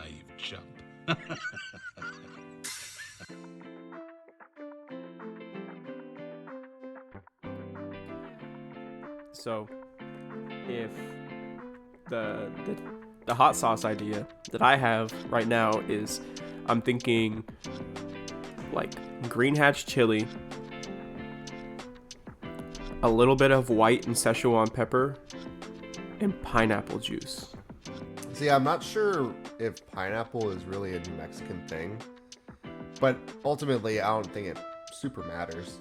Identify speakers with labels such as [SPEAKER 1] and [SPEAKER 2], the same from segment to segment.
[SPEAKER 1] naive chump.
[SPEAKER 2] So, if the hot sauce idea that I have right now is, I'm thinking like green hatch chili, a little bit of white and Szechuan pepper, and pineapple juice.
[SPEAKER 3] See, I'm not sure if pineapple is really a New Mexican thing, but ultimately, I don't think it super matters.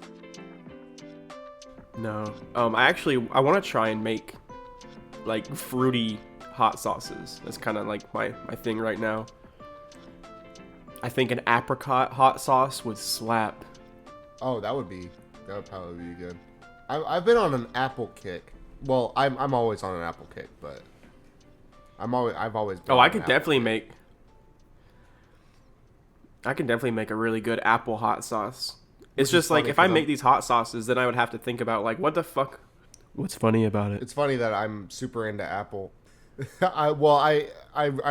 [SPEAKER 2] No. I want to try and make like fruity hot sauces. That's kind of like my thing right now. I think an apricot hot sauce would slap.
[SPEAKER 3] Oh, that would probably be good. I've been on an apple kick. Well, I'm always on an apple kick, but I've always been
[SPEAKER 2] Oh,
[SPEAKER 3] on
[SPEAKER 2] I
[SPEAKER 3] an
[SPEAKER 2] could
[SPEAKER 3] apple
[SPEAKER 2] definitely
[SPEAKER 3] kick.
[SPEAKER 2] make a really good apple hot sauce. It's
[SPEAKER 3] Which is
[SPEAKER 2] just like
[SPEAKER 3] funny
[SPEAKER 2] if I
[SPEAKER 3] 'cause
[SPEAKER 2] make these hot sauces, then I would have to think about like what the fuck. What's funny about it?
[SPEAKER 3] It's funny that I'm super into apple. I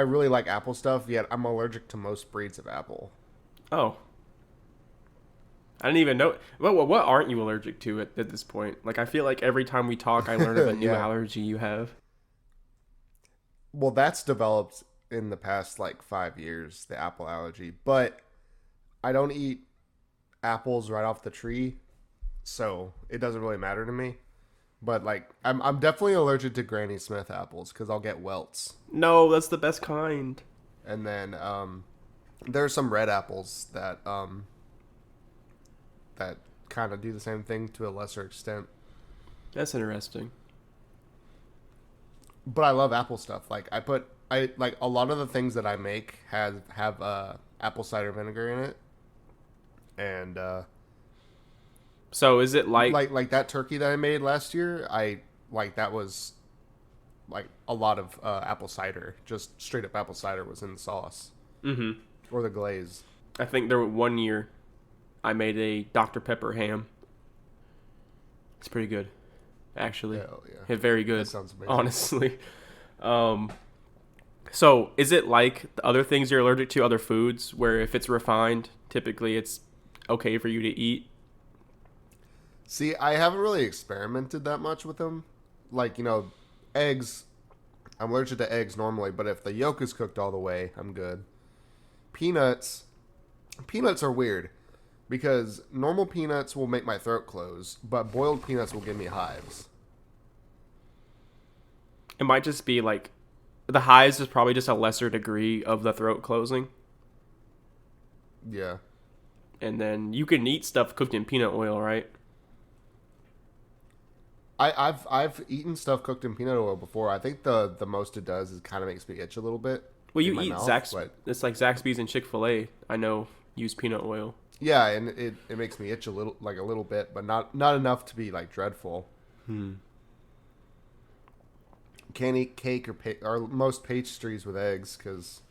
[SPEAKER 3] really like apple stuff, yet I'm allergic to most breeds of apple.
[SPEAKER 2] Oh, I didn't even know. What aren't you allergic to at this point? Like I feel like every time we talk, I learn of a new
[SPEAKER 3] Yeah.
[SPEAKER 2] allergy you have.
[SPEAKER 3] Well, that's developed in the past like 5 years, the apple allergy. But I don't eat apples right off the tree, so it doesn't really matter to me. But like, I'm definitely allergic to Granny Smith apples because I'll get welts.
[SPEAKER 2] No, that's the best kind.
[SPEAKER 3] And then there are some red apples that kind of do the same thing to a lesser extent.
[SPEAKER 2] That's interesting.
[SPEAKER 3] But I love apple stuff. Like I like a lot of the things that I make have apple cider vinegar in it, and
[SPEAKER 2] So is it
[SPEAKER 3] like that turkey that I made last year. That was like a lot of apple cider, just straight up apple cider was in the sauce or the glaze.
[SPEAKER 2] I think there was one year I made a Dr. Pepper ham. It's pretty good, actually.
[SPEAKER 3] Hell yeah.
[SPEAKER 2] Yeah, very good.
[SPEAKER 3] That sounds amazing.
[SPEAKER 2] Honestly. So is it like the other things you're allergic to, other foods, where if it's refined, typically it's okay for you to eat?
[SPEAKER 3] See, I haven't really experimented that much with them. Like, eggs. I'm allergic to eggs normally, but if the yolk is cooked all the way, I'm good. Peanuts are weird because normal peanuts will make my throat close, but boiled peanuts will give me hives.
[SPEAKER 2] It might just be like the highs is probably just a lesser degree of the throat closing.
[SPEAKER 3] Yeah.
[SPEAKER 2] And then you can eat stuff cooked in peanut oil, right?
[SPEAKER 3] I've eaten stuff cooked in peanut oil before. I think the most it does is kind of makes me itch a little bit.
[SPEAKER 2] Well,
[SPEAKER 3] in
[SPEAKER 2] you
[SPEAKER 3] my
[SPEAKER 2] eat
[SPEAKER 3] mouth, but
[SPEAKER 2] it's like Zaxby's and Chick-fil-A, I know, use peanut oil.
[SPEAKER 3] yeah, and it makes me itch a little bit, but not enough to be like dreadful. Can't eat cake or most pastries with eggs because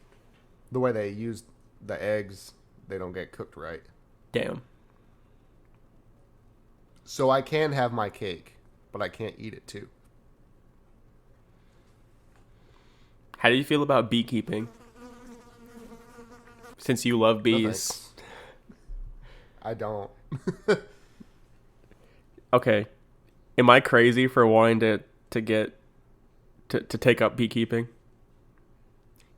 [SPEAKER 3] the way they use the eggs, they don't get cooked right.
[SPEAKER 2] Damn.
[SPEAKER 3] So I can have my cake, but I can't eat it too.
[SPEAKER 2] How do you feel about beekeeping? Since you love
[SPEAKER 3] No
[SPEAKER 2] bees.
[SPEAKER 3] thanks. I don't.
[SPEAKER 2] Okay. Am I crazy for wanting to take up beekeeping?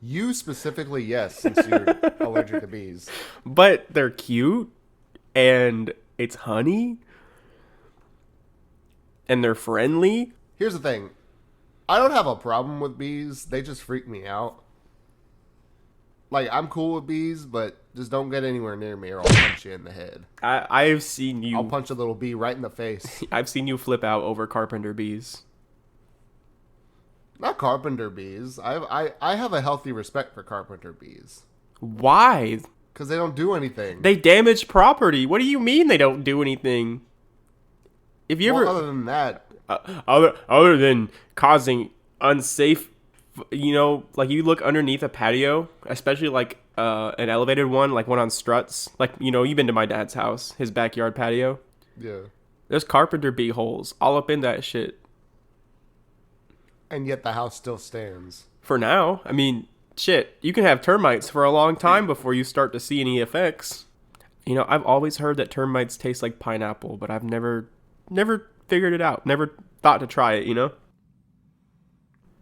[SPEAKER 3] You specifically, yes, since you're allergic to bees.
[SPEAKER 2] But they're cute and it's honey and they're friendly.
[SPEAKER 3] Here's the thing. I don't have a problem with bees. They just freak me out. Like, I'm cool with bees, but just don't get anywhere near me or I'll punch you in the head.
[SPEAKER 2] I've seen you
[SPEAKER 3] I'll punch a little bee right in the face.
[SPEAKER 2] I've seen you flip out over carpenter bees.
[SPEAKER 3] Not carpenter bees. I have a healthy respect for carpenter bees.
[SPEAKER 2] Why?
[SPEAKER 3] Because they don't do anything.
[SPEAKER 2] They damage property. What do you mean they don't do anything? If you
[SPEAKER 3] Well,
[SPEAKER 2] ever
[SPEAKER 3] other than that,
[SPEAKER 2] other than causing unsafe, like you look underneath a patio, especially like an elevated one, like one on struts, like you've been to my dad's house, his backyard patio.
[SPEAKER 3] yeah.
[SPEAKER 2] There's carpenter bee holes all up in that shit.
[SPEAKER 3] And yet the house still stands.
[SPEAKER 2] For now, I mean, shit, you can have termites for a long time before you start to see any effects. You know, I've always heard that termites taste like pineapple, but I've never figured it out. Never thought to try it, you know?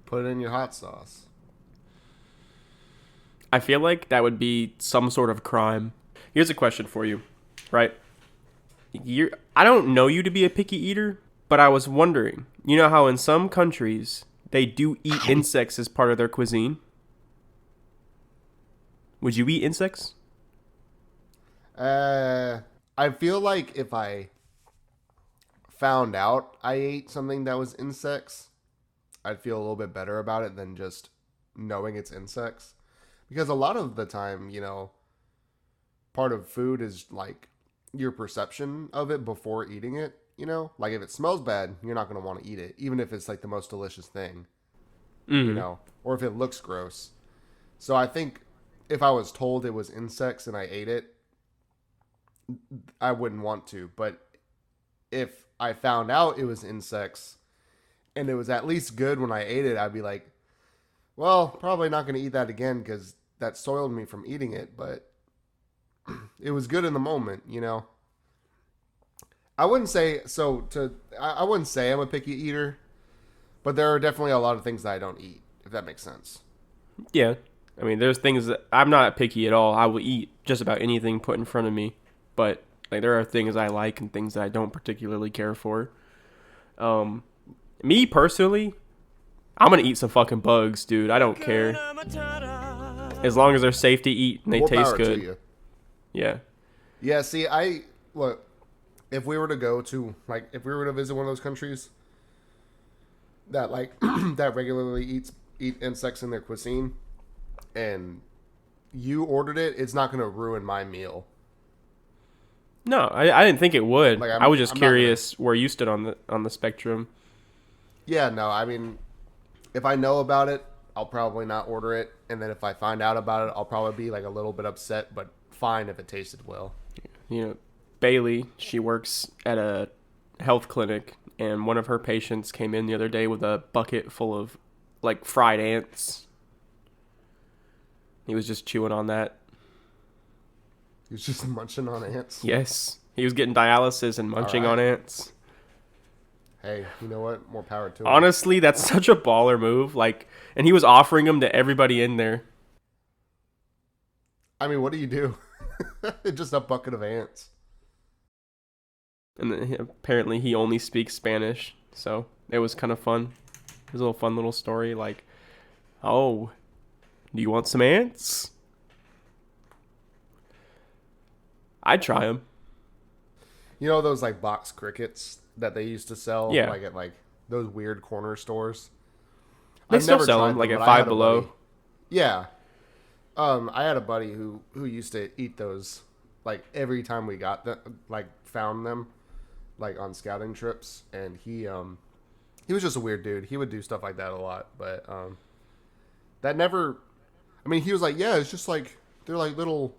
[SPEAKER 3] Put it in your hot sauce.
[SPEAKER 2] I feel like that would be some sort of crime. Here's a question for you, right? I don't know you to be a picky eater, but I was wondering, you know how in some countries they do eat insects as part of their cuisine? Would you eat insects?
[SPEAKER 3] I feel like if I found out I ate something that was insects, I'd feel a little bit better about it than just knowing it's insects. Because a lot of the time, part of food is like your perception of it before eating it, Like if it smells bad, you're not going to want to eat it, even if it's like the most delicious thing, or if it looks gross. So I think if I was told it was insects and I ate it, I wouldn't want to. But if I found out it was insects and it was at least good when I ate it, I'd be like, well, probably not going to eat that again because that soiled me from eating it. But it was good in the moment, I wouldn't say I wouldn't say I'm a picky eater, but there are definitely a lot of things that I don't eat, if that makes sense.
[SPEAKER 2] Yeah. I mean, there's things that I'm not picky at all. I will eat just about anything put in front of me. But like there are things I like and things that I don't particularly care for. Me personally, I'm gonna eat some fucking bugs, dude. I don't care. As long as they're safe to eat and they
[SPEAKER 3] More
[SPEAKER 2] taste
[SPEAKER 3] power to
[SPEAKER 2] good.
[SPEAKER 3] you.
[SPEAKER 2] Yeah.
[SPEAKER 3] Yeah, see, look, if we were to go to, like, if we were to visit one of those countries that, like, that regularly eat insects in their cuisine, and you ordered it, it's not going to ruin my meal.
[SPEAKER 2] No, I didn't think it would.
[SPEAKER 3] Like,
[SPEAKER 2] I was just
[SPEAKER 3] I'm
[SPEAKER 2] curious where you stood on the spectrum.
[SPEAKER 3] Yeah, no, I mean, if I know about it, I'll probably not order it, and then if I find out about it, I'll probably be, like, a little bit upset, but fine if it tasted well.
[SPEAKER 2] You know, Bailey, she works at a health clinic, and one of her patients came in the other day with a bucket full of, like, fried ants. He was just chewing on that.
[SPEAKER 3] He was just munching on ants.
[SPEAKER 2] Yes. He was getting dialysis and munching on ants.
[SPEAKER 3] Hey, you know what? More power to him.
[SPEAKER 2] Honestly, that's such a baller move. Like, and he was offering them to everybody in there.
[SPEAKER 3] I mean, what do you do? Just a bucket of ants.
[SPEAKER 2] And then apparently he only speaks Spanish. So it was kind of fun. It was a little fun little story. Like, oh, do you want some ants? I'd try them.
[SPEAKER 3] You know those like box crickets that they used to sell,
[SPEAKER 2] Yeah.
[SPEAKER 3] like at like those weird corner stores.
[SPEAKER 2] They still sell them like at Five Below.
[SPEAKER 3] Yeah. I had a buddy who used to eat those like every time we got them, like found them, like on scouting trips, and he was just a weird dude. He would do stuff like that a lot, but that never. I mean, he was like, yeah, it's just like they're like little,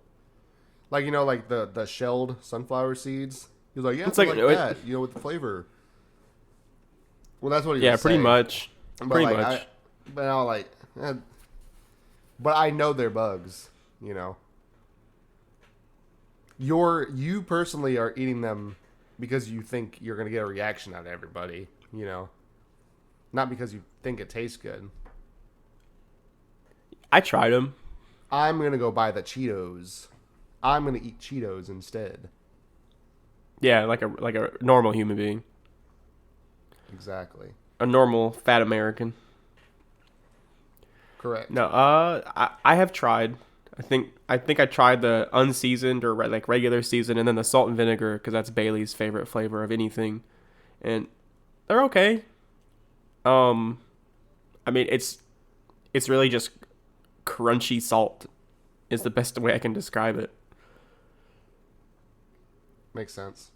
[SPEAKER 3] like like the shelled sunflower seeds. He was like, yeah, it's like that, with the flavor. Well, that's what he was
[SPEAKER 2] pretty
[SPEAKER 3] saying.
[SPEAKER 2] much.
[SPEAKER 3] But
[SPEAKER 2] Pretty much.
[SPEAKER 3] But I was like, but I know they're bugs, You personally are eating them because you think you're going to get a reaction out of everybody, Not because you think it tastes good.
[SPEAKER 2] I tried them.
[SPEAKER 3] I'm going to go buy the Cheetos. I'm going to eat Cheetos instead.
[SPEAKER 2] Yeah, like a normal human being.
[SPEAKER 3] Exactly.
[SPEAKER 2] A normal fat American.
[SPEAKER 3] Correct.
[SPEAKER 2] No, I have tried. I think I tried the unseasoned or like regular season, and then the salt and vinegar because that's Bailey's favorite flavor of anything, and they're okay. I mean it's really just crunchy salt is the best way I can describe it.
[SPEAKER 3] Makes sense.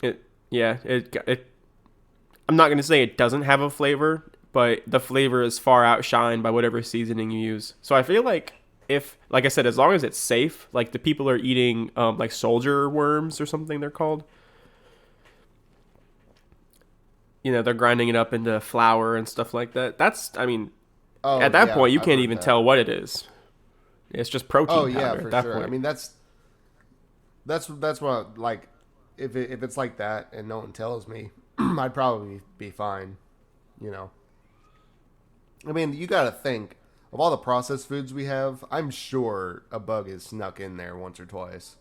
[SPEAKER 2] It I'm not gonna say it doesn't have a flavor, but the flavor is far outshined by whatever seasoning you use. So I feel like if, like I said, as long as it's safe, like the people are eating like soldier worms or something they're called. They're grinding it up into flour and stuff like that. That's, I mean, at that point you can't even tell what it is. It's just
[SPEAKER 3] Oh
[SPEAKER 2] protein
[SPEAKER 3] yeah,
[SPEAKER 2] powder at
[SPEAKER 3] for
[SPEAKER 2] that
[SPEAKER 3] sure. I
[SPEAKER 2] point.
[SPEAKER 3] mean, that's what like if it's like that and no one tells me, I'd probably be fine. You know. I mean, you got to think of all the processed foods we have. I'm sure a bug is snuck in there once or twice.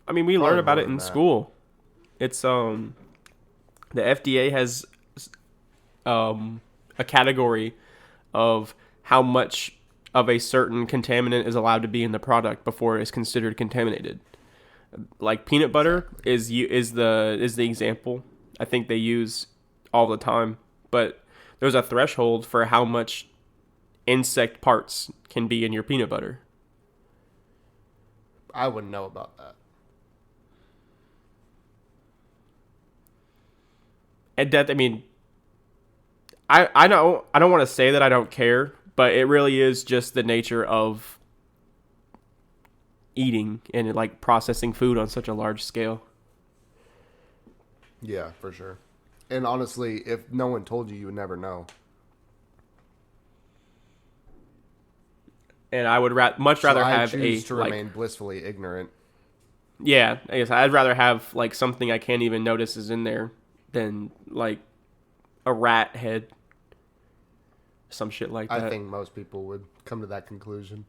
[SPEAKER 2] I mean, we learn
[SPEAKER 3] Probably
[SPEAKER 2] about
[SPEAKER 3] more
[SPEAKER 2] it
[SPEAKER 3] than
[SPEAKER 2] in
[SPEAKER 3] that.
[SPEAKER 2] school. It's the FDA has a category of how much of a certain contaminant is allowed to be in the product before it's considered contaminated. Like peanut butter
[SPEAKER 3] Exactly.
[SPEAKER 2] is the example I think they use all the time, but there's a threshold for how much insect parts can be in your peanut butter.
[SPEAKER 3] I wouldn't know about that.
[SPEAKER 2] And that, I mean, I don't want to say that I don't care, but it really is just the nature of eating and like processing food on such a large scale.
[SPEAKER 3] Yeah, for sure. And honestly, if no one told you, you would never know.
[SPEAKER 2] And I would much
[SPEAKER 3] So
[SPEAKER 2] rather
[SPEAKER 3] I
[SPEAKER 2] have
[SPEAKER 3] choose
[SPEAKER 2] a
[SPEAKER 3] to
[SPEAKER 2] like,
[SPEAKER 3] remain blissfully ignorant.
[SPEAKER 2] yeah, I guess I'd rather have like something I can't even notice is in there than like a rat head, some shit like
[SPEAKER 3] I
[SPEAKER 2] that.
[SPEAKER 3] think most people would come to that conclusion.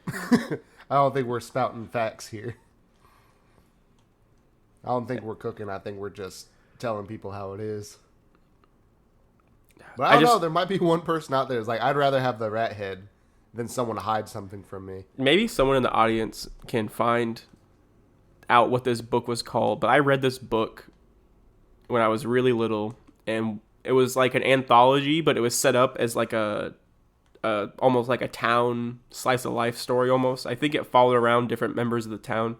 [SPEAKER 3] I don't think we're spouting facts here. I don't think we're cooking. I think we're just telling people how it is. But I
[SPEAKER 2] I
[SPEAKER 3] don't know.
[SPEAKER 2] just
[SPEAKER 3] There might be one person out there who's like, I'd rather have the rat head than someone hide something from me.
[SPEAKER 2] maybe someone in the audience can find out what this book was called, but I read this book when I was really little, and it was like an anthology, but it was set up as like a almost like a town slice of life story almost. I think it followed around different members of the town,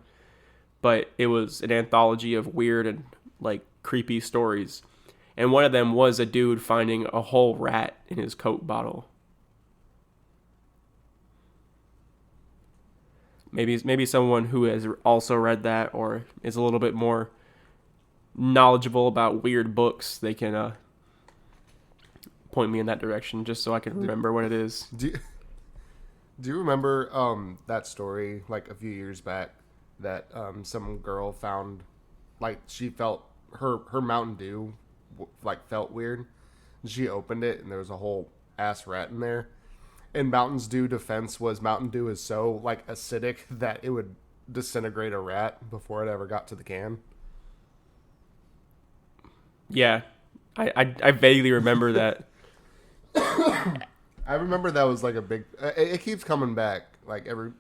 [SPEAKER 2] but it was an anthology of weird and like creepy stories. And one of them was a dude finding a whole rat in his Coke bottle. Maybe someone who has also read that or is a little bit more knowledgeable about weird books, they can point me in that direction just so I can
[SPEAKER 3] Do,
[SPEAKER 2] remember what it is.
[SPEAKER 3] do, do you remember that story like a few years back that some girl found like she felt her Mountain Dew like felt weird. She opened it and there was a whole ass rat in there. And Mountain Dew defense was Mountain Dew is so like acidic that it would disintegrate a rat before it ever got to the can.
[SPEAKER 2] Yeah, I vaguely remember that.
[SPEAKER 3] I remember that was like a big. It keeps coming back like every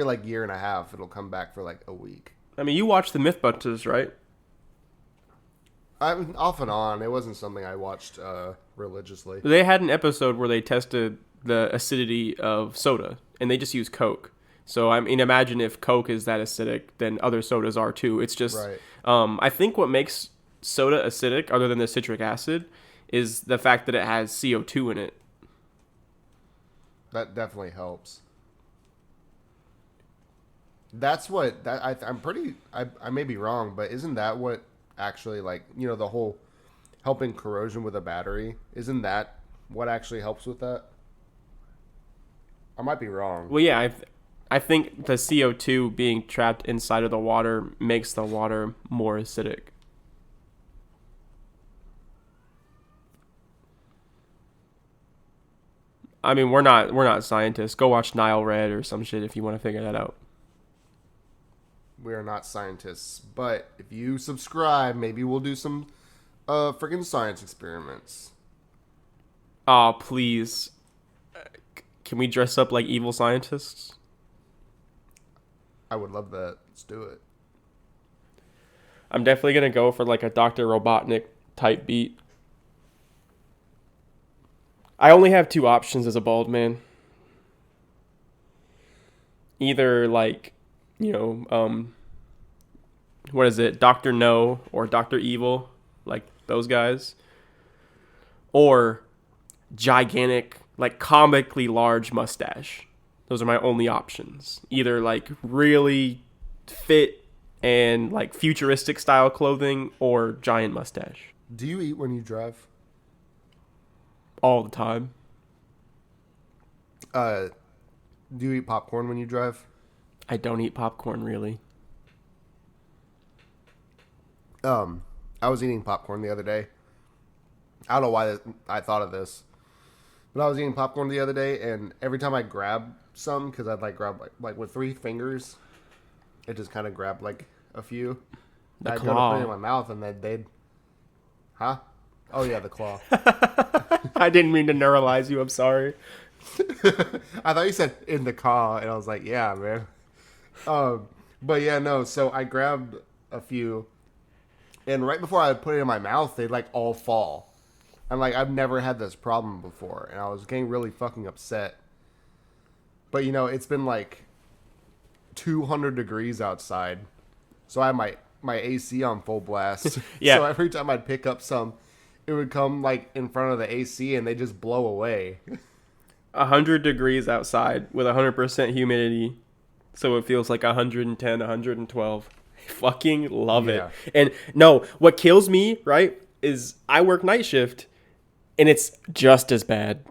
[SPEAKER 3] like year and a half. It'll come back for like a week.
[SPEAKER 2] I mean, you watched the Mythbusters, right?
[SPEAKER 3] I off and on. It wasn't something I watched religiously.
[SPEAKER 2] They had an episode where they tested the acidity of soda, and they just used Coke. So I mean, imagine if Coke is that acidic, then other sodas are too. It's just,
[SPEAKER 3] Right.
[SPEAKER 2] I think what makes soda acidic, other than the citric acid, is the fact that it has CO2 in it.
[SPEAKER 3] That definitely helps. That's what that I'm pretty. I may be wrong, but isn't that what actually like the whole helping corrosion with a battery? Isn't that what actually helps with that? I might be wrong.
[SPEAKER 2] Well, yeah, I think the CO2 being trapped inside of the water makes the water more acidic. I mean, we're not scientists. Go watch Nile Red or some shit if you want to figure that out.
[SPEAKER 3] We are not scientists, but if you subscribe, maybe we'll do some freaking science experiments.
[SPEAKER 2] Oh, please. Can we dress up like evil scientists?
[SPEAKER 3] I would love that. Let's do it.
[SPEAKER 2] I'm definitely going to go for like a Dr. Robotnik type beat. I only have two options as a bald man. Either like, what is it? Dr. No or Dr. Evil, like those guys. Or gigantic, like comically large mustache. Those are my only options. Either like really fit and like futuristic style clothing or giant mustache
[SPEAKER 3] Do you eat when you drive?
[SPEAKER 2] all the time.
[SPEAKER 3] Do you eat popcorn when you drive?
[SPEAKER 2] I don't eat popcorn really.
[SPEAKER 3] I was eating popcorn the other day. I don't know why I thought of this, but I was eating popcorn the other day, and every time I grab some, because I'd like grab like with 3 fingers, it just kind of grabbed like a few.
[SPEAKER 2] The
[SPEAKER 3] I'd
[SPEAKER 2] claw.
[SPEAKER 3] go to put it in my mouth, and then they'd, huh? Oh yeah, the claw.
[SPEAKER 2] I didn't mean to neuralize you. I'm sorry.
[SPEAKER 3] I thought you said in the car, and I was like, yeah, man. But yeah, no. So I grabbed a few, and right before I put it in my mouth, they like all fall. I'm like, I've never had this problem before, and I was getting really fucking upset. But you know, it's been like 200 degrees outside, so I have my AC on full blast.
[SPEAKER 2] Yeah.
[SPEAKER 3] So every time I'd pick up some, it would come like in front of the AC, and they just blow away.
[SPEAKER 2] 100 degrees outside with 100% humidity, so it feels like 110, 112. I fucking love it. And no, what kills me, right, is I work night shift, and it's just as bad.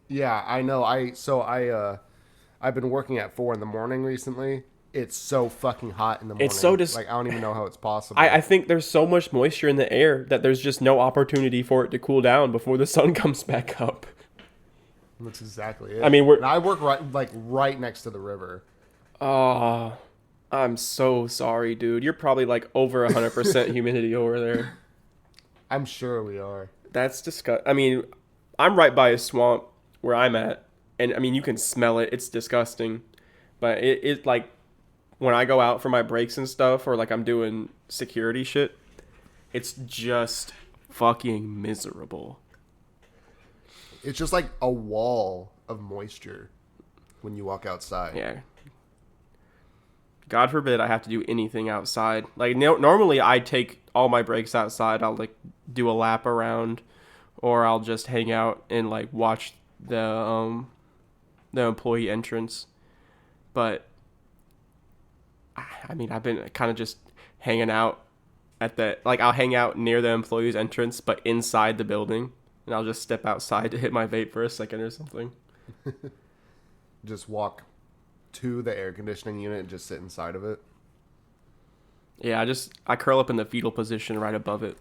[SPEAKER 3] Yeah, I know. I've been working at 4 in the morning recently. It's so fucking hot in the morning.
[SPEAKER 2] It's so
[SPEAKER 3] like I don't even know how it's possible.
[SPEAKER 2] I think there's so much moisture in the air that there's just no opportunity for it to cool down before the sun comes back up.
[SPEAKER 3] That's exactly it.
[SPEAKER 2] I mean,
[SPEAKER 3] I work right next to the river.
[SPEAKER 2] Oh, I'm so sorry, dude. You're probably like over 100% humidity over there.
[SPEAKER 3] I'm sure we are.
[SPEAKER 2] That's disgusting. I mean, I'm right by a swamp where I'm at, and I mean, you can smell it. It's disgusting. But it like, when I go out for my breaks and stuff, or like I'm doing security shit, it's just fucking miserable.
[SPEAKER 3] It's just like a wall of moisture when you walk outside.
[SPEAKER 2] Yeah. God forbid I have to do anything outside. Like normally I take all my breaks outside. I'll like do a lap around, or I'll just hang out and like watch the employee entrance. But I mean, I've been kind of just hanging out at I'll hang out near the employee's entrance, but inside the building. And I'll just step outside to hit my vape for a second or something.
[SPEAKER 3] Just walk to the air conditioning unit and just sit inside of it.
[SPEAKER 2] Yeah, I curl up in the fetal position right above it.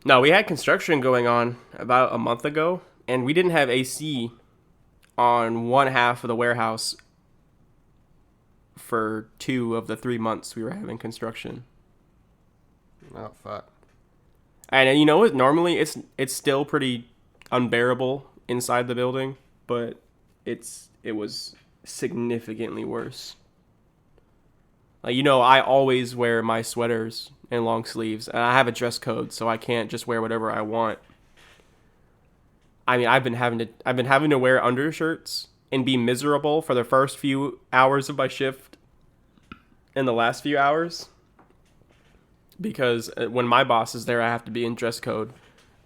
[SPEAKER 2] No, we had construction going on about a month ago, and we didn't have AC on one half of the warehouse for 2 of the 3 months we were having construction.
[SPEAKER 3] Oh, fuck.
[SPEAKER 2] And you know what? Normally it's still pretty unbearable inside the building, but it was significantly worse. Like, you know, I always wear my sweaters and long sleeves, and I have a dress code, so I can't just wear whatever I want. I mean, I've been having to wear undershirts and be miserable for the first few hours of my shift and the last few hours, because when my boss is there, I have to be in dress code.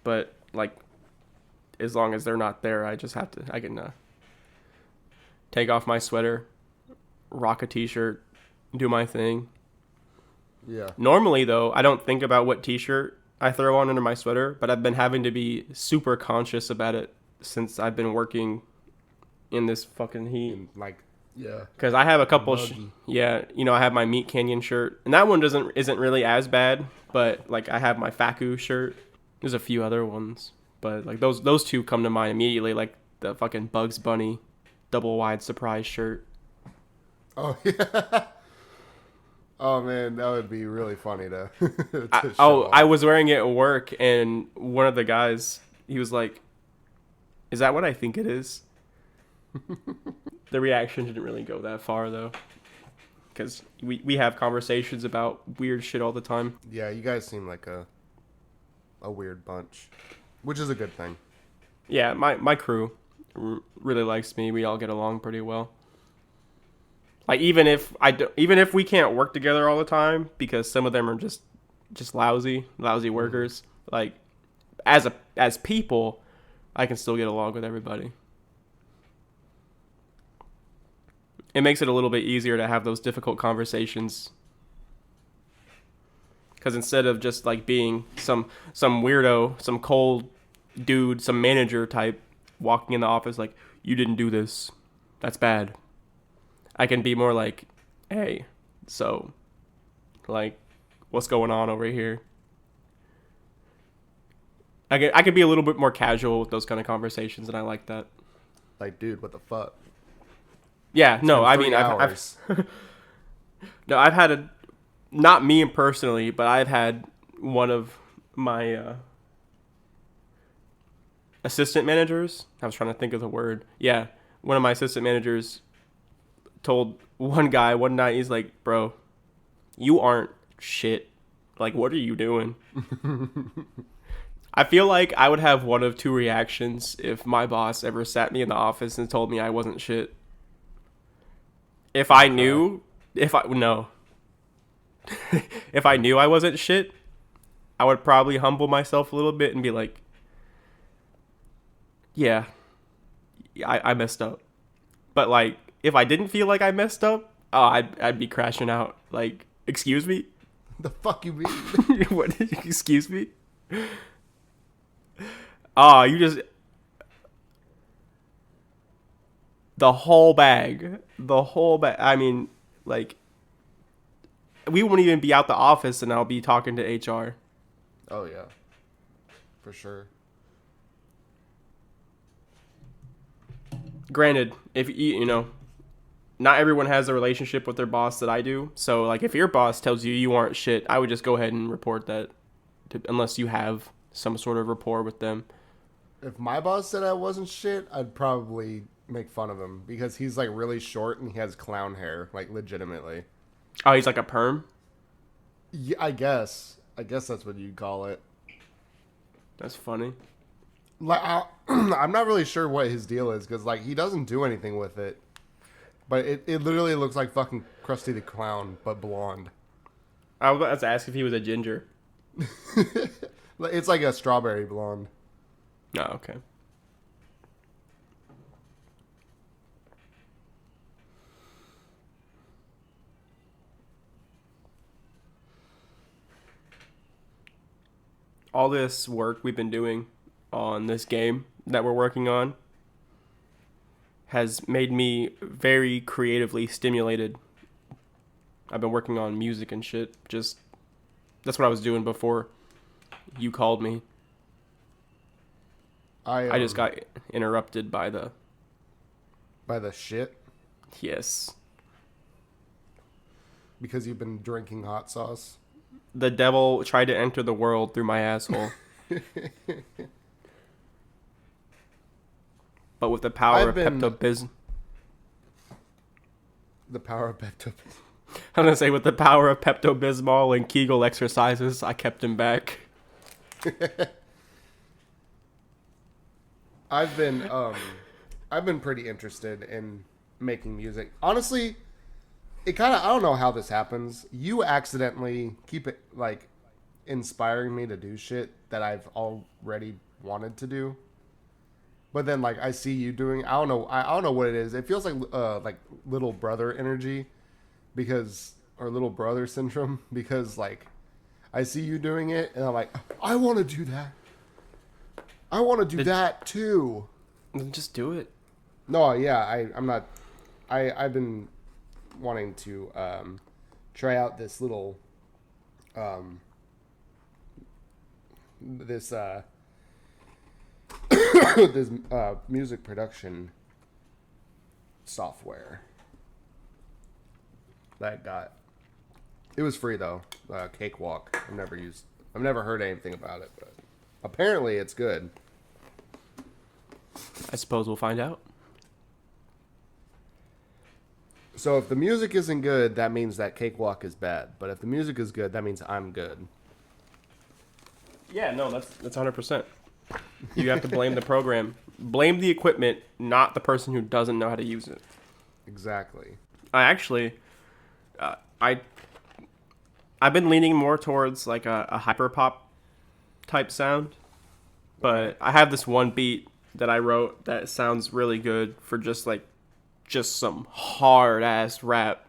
[SPEAKER 2] But like, as long as they're not there, I can take off my sweater, rock a t-shirt, do my thing.
[SPEAKER 3] Yeah.
[SPEAKER 2] Normally though, I don't think about what t-shirt I throw on under my sweater, but I've been having to be super conscious about it since I've been working in this fucking heat.
[SPEAKER 3] Yeah.
[SPEAKER 2] Because I have a couple, I have my Meat Canyon shirt, and that one isn't really as bad. But like, I have my Faku shirt. There's a few other ones, but like those two come to mind immediately. Like the fucking Bugs Bunny double wide surprise shirt.
[SPEAKER 3] Oh yeah. Oh man, that would be really funny to.
[SPEAKER 2] I was wearing it at work, and one of the guys, he was like, "Is that what I think it is?" The reaction didn't really go that far though, because we have conversations about weird shit all the time.
[SPEAKER 3] Yeah, you guys seem like a weird bunch, which is a good thing.
[SPEAKER 2] Yeah, my crew really likes me. We all get along pretty well. Like even if we can't work together all the time, because some of them are just lousy workers. Like as people, I can still get along with everybody. It makes it a little bit easier to have those difficult conversations, because instead of just like being some weirdo, some cold dude, some manager type walking in the office like, you didn't do this, That's bad. I can be more like, hey, so, like, what's going on over here? I could be a little bit more casual with those kind of conversations, and I like that.
[SPEAKER 3] Like, dude, what the fuck?
[SPEAKER 2] Yeah,
[SPEAKER 3] It's
[SPEAKER 2] no,
[SPEAKER 3] been
[SPEAKER 2] I
[SPEAKER 3] 3
[SPEAKER 2] mean,
[SPEAKER 3] hours.
[SPEAKER 2] no, I've had not me personally, but I've had one of my assistant managers. I was trying to think of the word. Yeah, one of my assistant managers told one guy one night, he's like, bro, you aren't shit. Like, what are you doing? I feel like I would have one of two reactions if my boss ever sat me in the office and told me I wasn't shit. If I knew, if I, no. If I knew I wasn't shit, I would probably humble myself a little bit and be like, yeah, I messed up. But like, if I didn't feel like I messed up, oh, I'd be crashing out. Like, excuse me?
[SPEAKER 3] The fuck you mean?
[SPEAKER 2] What did you, excuse me? Oh, you just, the whole bag. The whole bag. I mean, like, we won't even be out the office and I'll be talking to HR.
[SPEAKER 3] Oh yeah, for sure.
[SPEAKER 2] Granted, if you know, not everyone has a relationship with their boss that I do. So, like, if your boss tells you you aren't shit, I would just go ahead and report that, unless you have some sort of rapport with them.
[SPEAKER 3] If my boss said I wasn't shit, I'd probably make fun of him because he's like really short and he has clown hair, like legitimately.
[SPEAKER 2] Oh, he's like a perm?
[SPEAKER 3] Yeah, I guess. I guess that's what you'd call it.
[SPEAKER 2] That's funny.
[SPEAKER 3] Like, I'm not really sure what his deal is because like he doesn't do anything with it, but it literally looks like fucking Krusty the Clown but blonde.
[SPEAKER 2] I was about to ask if he was a ginger.
[SPEAKER 3] It's like a strawberry blonde.
[SPEAKER 2] Oh, okay. All this work we've been doing on this game that we're working on has made me very creatively stimulated. I've been working on music and shit. Just, that's what I was doing before you called me. I just got interrupted by the
[SPEAKER 3] shit
[SPEAKER 2] yes.
[SPEAKER 3] because you've been drinking hot sauce.
[SPEAKER 2] The devil tried to enter the world through my asshole. But with the power of Pepto-Bismol.
[SPEAKER 3] The power of Pepto-Bismol.
[SPEAKER 2] I'm going to say with the power of Pepto-Bismol and Kegel exercises, I kept him back.
[SPEAKER 3] I've been pretty interested in making music. Honestly, it kind of, I don't know how this happens. You accidentally keep it like inspiring me to do shit that I've already wanted to do. But then like I see you doing, I don't know what it is. It feels like little brother energy or little brother syndrome because like I see you doing it and I'm like, I want to do that. I want to do that too.
[SPEAKER 2] Just do it.
[SPEAKER 3] No, yeah, I'm not. I've been wanting to try out this little this this music production software that I got. It was free though. Cakewalk. I've never heard anything about it, but apparently it's good.
[SPEAKER 2] I suppose we'll find out.
[SPEAKER 3] So if the music isn't good, that means that Cakewalk is bad. But if the music is good, that means I'm good.
[SPEAKER 2] Yeah, no, that's 100%. You have to blame the program. Blame the equipment, not the person who doesn't know how to use it.
[SPEAKER 3] Exactly.
[SPEAKER 2] I've been leaning more towards like a hyperpop type sound, but I have this one beat that I wrote that sounds really good for just some hard ass rap,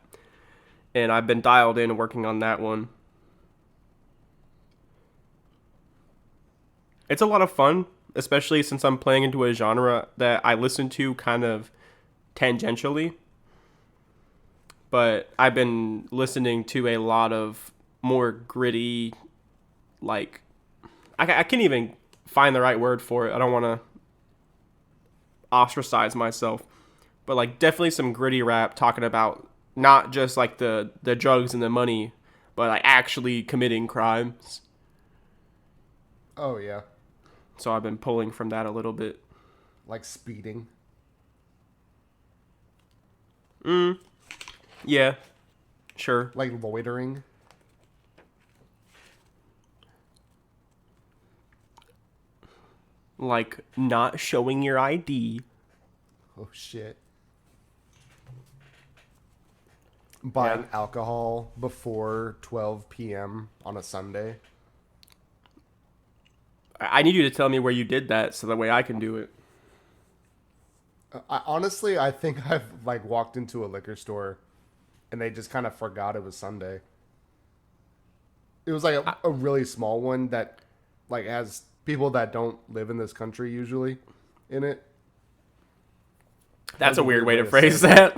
[SPEAKER 2] and I've been dialed in and working on that one. It's a lot of fun, especially since I'm playing into a genre that I listen to kind of tangentially. But I've been listening to a lot of more gritty, like, I can't even find the right word for it. I don't want to ostracize myself. But, like, definitely some gritty rap talking about not just, like, the drugs and the money, but, like, actually committing crimes.
[SPEAKER 3] Oh, yeah.
[SPEAKER 2] So I've been pulling from that a little bit.
[SPEAKER 3] Like speeding.
[SPEAKER 2] Yeah, sure.
[SPEAKER 3] Like loitering.
[SPEAKER 2] Like, not showing your ID.
[SPEAKER 3] Oh, shit. Buying alcohol before 12 p.m. on a Sunday.
[SPEAKER 2] I need you to tell me where you did that so that way I can do it.
[SPEAKER 3] Honestly, I think I've like walked into a liquor store and they just kind of forgot it was Sunday. It was like a really small one that like has people that don't live in this country usually in it.
[SPEAKER 2] That's
[SPEAKER 3] That was
[SPEAKER 2] a weird way to
[SPEAKER 3] say
[SPEAKER 2] phrase that.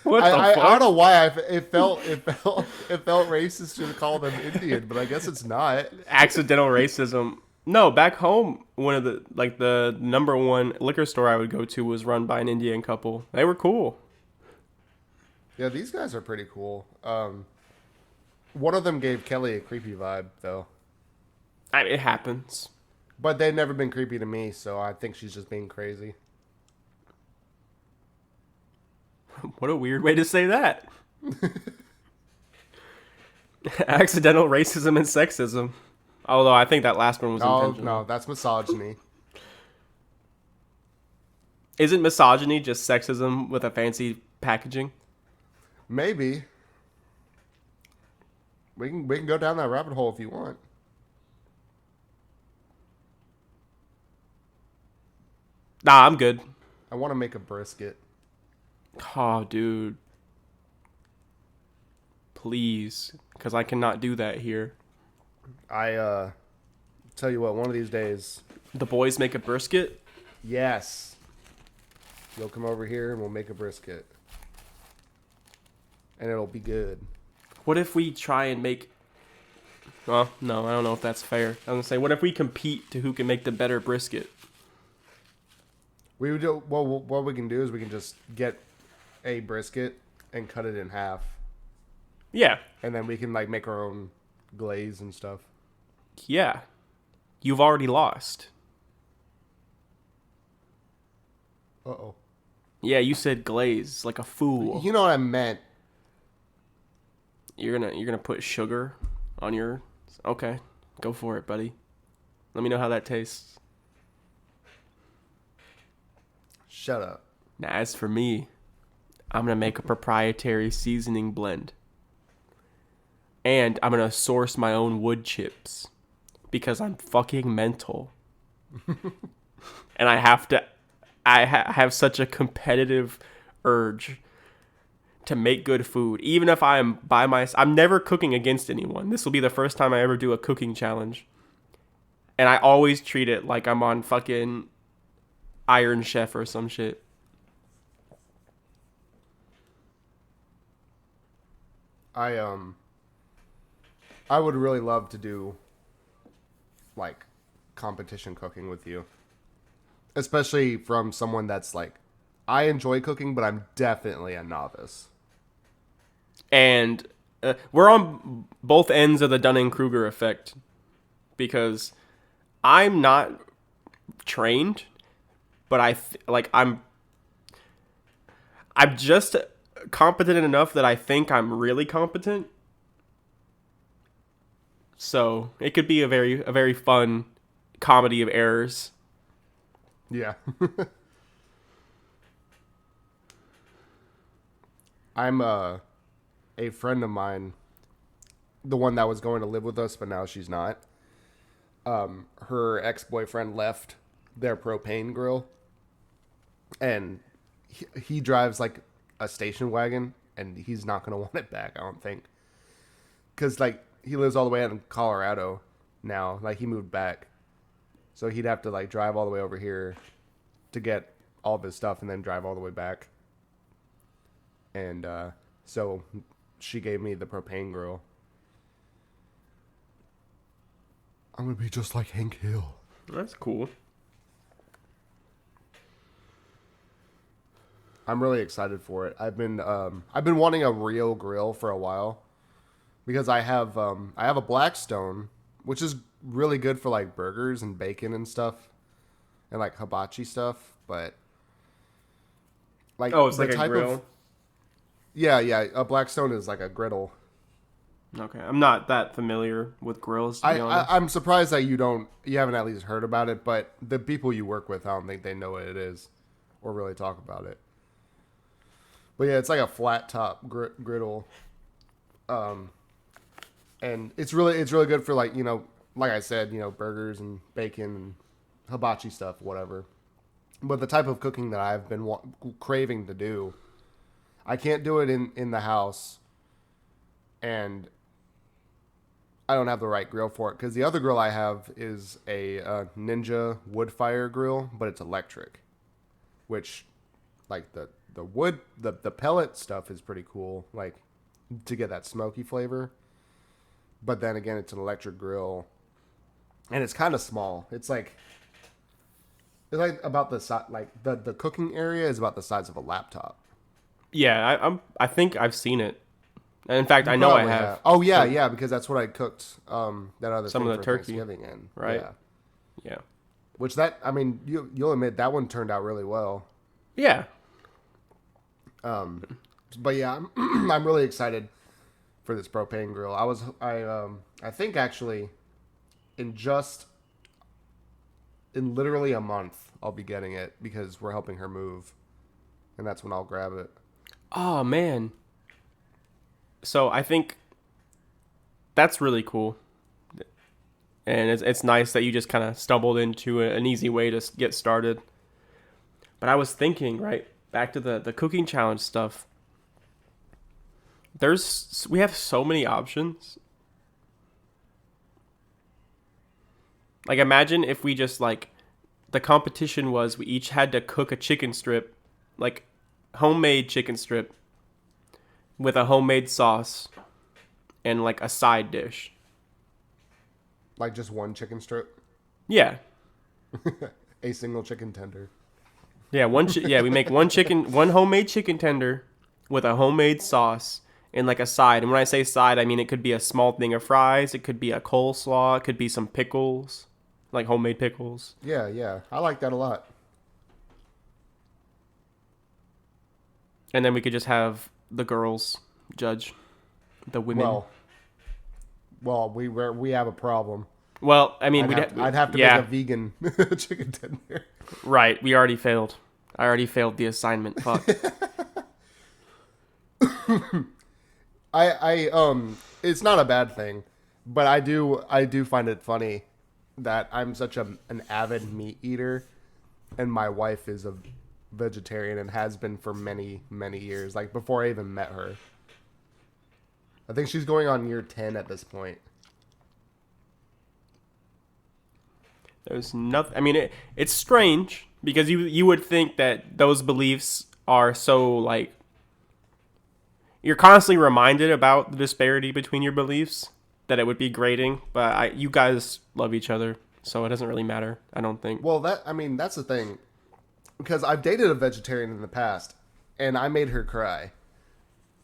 [SPEAKER 2] What the
[SPEAKER 3] I
[SPEAKER 2] fuck?
[SPEAKER 3] don't know why it felt racist to call them Indian, but I guess it's not.
[SPEAKER 2] Accidental racism. No, back home, one of the number one liquor store I would go to was run by an Indian couple. They were cool.
[SPEAKER 3] Yeah, these guys are pretty cool. One of them gave Kelly a creepy vibe though,
[SPEAKER 2] I mean, it happens.
[SPEAKER 3] but they've never been creepy to me, so I think she's just being crazy.
[SPEAKER 2] What a weird way to say that. Accidental racism and sexism. Although I think that last one was
[SPEAKER 3] Oh
[SPEAKER 2] intentional.
[SPEAKER 3] no, that's misogyny.
[SPEAKER 2] Isn't misogyny just sexism with a fancy packaging?
[SPEAKER 3] Maybe we can go down that rabbit hole if you want.
[SPEAKER 2] Nah, I'm good.
[SPEAKER 3] I want to make a brisket.
[SPEAKER 2] Oh, dude. Please. Because I cannot do that here.
[SPEAKER 3] I tell you what, one of these days,
[SPEAKER 2] The boys make a brisket?
[SPEAKER 3] yes, you'll come over here and we'll make a brisket, and it'll be good.
[SPEAKER 2] What if we try and make... Well, no, I don't know if that's fair. I was going to say, what if we compete to who can make the better brisket?
[SPEAKER 3] We would do well. What we can do is we can just get a brisket and cut it in half,
[SPEAKER 2] Yeah.
[SPEAKER 3] and then we can like make our own glaze and stuff.
[SPEAKER 2] Yeah. You've already lost.
[SPEAKER 3] Uh-oh.
[SPEAKER 2] Yeah, you said glaze like a fool.
[SPEAKER 3] You know what I meant.
[SPEAKER 2] You're gonna put sugar on your... Okay, go for it, buddy. Let me know how that tastes.
[SPEAKER 3] Shut up.
[SPEAKER 2] Now, as for me, I'm gonna make a proprietary seasoning blend. And I'm gonna source my own wood chips. Because I'm fucking mental. And I have to... I have such a competitive urge to make good food. Even if I am by myself. I'm never cooking against anyone. This will be the first time I ever do a cooking challenge. And I always treat it like I'm on fucking Iron Chef or some shit.
[SPEAKER 3] I would really love to do like competition cooking with you. Especially from someone that's like, I enjoy cooking, but I'm definitely a novice.
[SPEAKER 2] And we're on both ends of the Dunning-Kruger effect. Because I'm not trained, but I'm just competent enough that I think I'm really competent. So it could be a very fun comedy of errors.
[SPEAKER 3] Yeah. I'm a friend of mine, the one that was going to live with us, but now she's not. Her ex-boyfriend left their propane grill, and he drives like a station wagon, and he's not going to want it back, I don't think. Because like he lives all the way out in Colorado now, like he moved back. So he'd have to like drive all the way over here to get all of his stuff and then drive all the way back. And so she gave me the propane grill. I'm gonna be just like Hank Hill.
[SPEAKER 2] That's cool.
[SPEAKER 3] I'm really excited for it. I've been wanting a real grill for a while because I have a Blackstone, which is really good for like burgers and bacon and stuff, and like hibachi stuff. But like
[SPEAKER 2] Oh, it's
[SPEAKER 3] the
[SPEAKER 2] like a
[SPEAKER 3] type
[SPEAKER 2] grill.
[SPEAKER 3] of yeah, a Blackstone is like a griddle.
[SPEAKER 2] Okay, I'm not that familiar with grills, to be honest.
[SPEAKER 3] I'm surprised that you haven't at least heard about it, but the people you work with, I don't think they know what it is or really talk about it. But yeah, it's like a flat top griddle, and it's really good for like like I said, burgers and bacon and hibachi stuff, whatever. But the type of cooking that I've been craving to do, I can't do it in the house, and I don't have the right grill for it because the other grill I have is a Ninja wood fire grill, but it's electric, which like the wood the pellet stuff is pretty cool, like to get that smoky flavor. But then again, it's an electric grill, and it's kind of small. It's like about the size, like the cooking area is about the size of a laptop.
[SPEAKER 2] Yeah, I think I've seen it. And in fact, I know I
[SPEAKER 3] Probably
[SPEAKER 2] have.
[SPEAKER 3] Oh yeah, because that's what I cooked that other
[SPEAKER 2] Some
[SPEAKER 3] thing
[SPEAKER 2] of the
[SPEAKER 3] for
[SPEAKER 2] turkey,
[SPEAKER 3] Thanksgiving in.
[SPEAKER 2] right?
[SPEAKER 3] Yeah.
[SPEAKER 2] Yeah.
[SPEAKER 3] Which I mean, you'll admit that one turned out really well.
[SPEAKER 2] Yeah.
[SPEAKER 3] But yeah, I'm really excited for this propane grill. I think actually in literally a month I'll be getting it because we're helping her move, and that's when I'll grab it.
[SPEAKER 2] Oh man. So I think that's really cool, and it's nice that you just kind of stumbled into an easy way to get started. But I was thinking, right, back to the cooking challenge stuff. We have so many options. Like imagine if we just like the competition was we each had to cook a chicken strip, like homemade chicken strip with a homemade sauce and like a side dish.
[SPEAKER 3] Like just one chicken strip,
[SPEAKER 2] Yeah.
[SPEAKER 3] a single chicken tender.
[SPEAKER 2] Yeah, we make one homemade chicken tender with a homemade sauce and like a side. And when I say side, I mean it could be a small thing of fries, it could be a coleslaw, it could be some pickles, like homemade pickles.
[SPEAKER 3] Yeah, I like that a lot.
[SPEAKER 2] And then we could just have the girls judge the women.
[SPEAKER 3] Well, we have a problem.
[SPEAKER 2] Well, I mean,
[SPEAKER 3] I'd have to make a vegan chicken tender.
[SPEAKER 2] Right, we already failed. I already failed the assignment. Fuck.
[SPEAKER 3] It's not a bad thing, but I do find it funny that I'm such an avid meat eater, and my wife is a vegetarian and has been for many, many years, like before I even met her. I think she's going on year 10 at this point.
[SPEAKER 2] There's nothing. I mean, it's strange because you would think that those beliefs are so like you're constantly reminded about the disparity between your beliefs that it would be grating. But you guys love each other, so it doesn't really matter. I don't think.
[SPEAKER 3] Well, that's the thing, because I've dated a vegetarian in the past, and I made her cry.